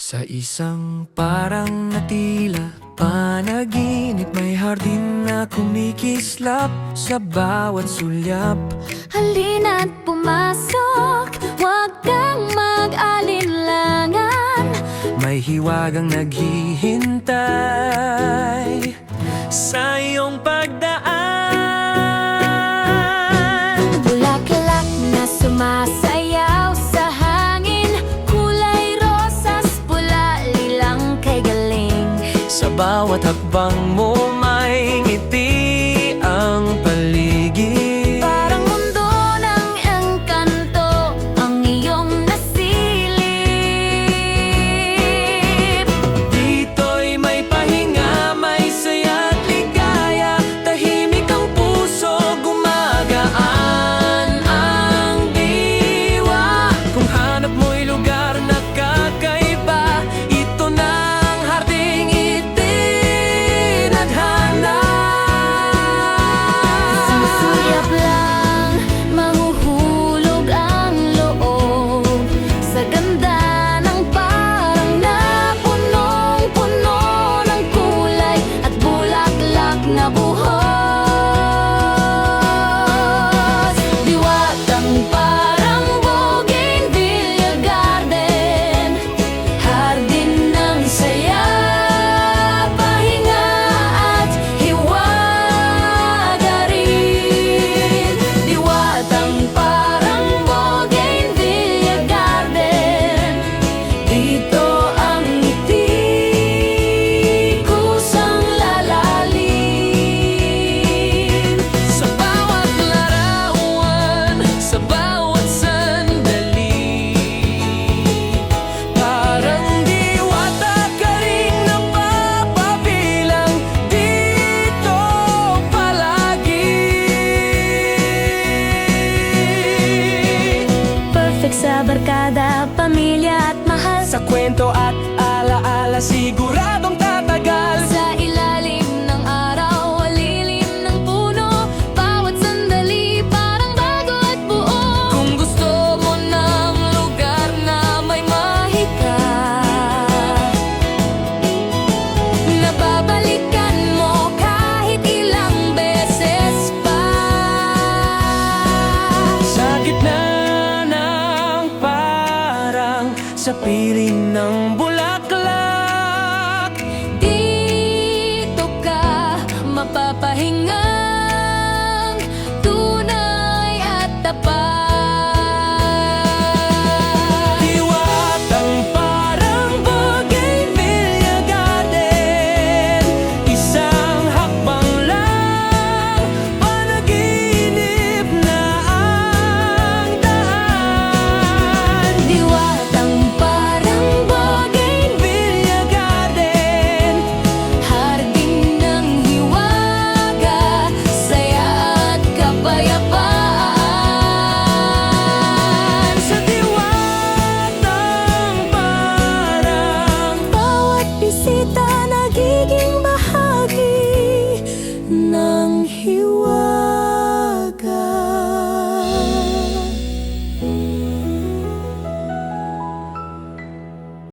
Sa isang parang natila panaginip, may hardin na kumikislap sa bawat sulyap. Halina't pumasok, huwag kang mag-alinlangan. May hiwagang naghihintay sa iyong pagdaan. Bulaklak na sumasayaw sa hangin, kulay rosas, pula, lilang kay galing. Sa bawat hakbang mo may ngiti ang paligid. Parang mundo ng engkanto ang iyong nasilip. Dito'y may pahinga, may saya at ligaya. Tahimik ang puso, gumagaan ang diwa. Kung hanap mo'y lugar na kakaiba, ito na ang harding itinadhana. Susuliyap lang, mahuhulog ang loob sa ganda ng parang napunong-puno ng kulay at bulaklak na buhos. Diwatang parang bougainvillea garden, hardin ng saya, pahinga at hiwaga rin. Diwatang parang bougainvillea garden, dito ang ngiti kusang lalalim. Sa bawat larawan, sa bawat sandali, parang diwata ka ring napapabilang dito palagi. Perfect sa barkada, pamilya at mahal. Sa kwento at alaala, siguro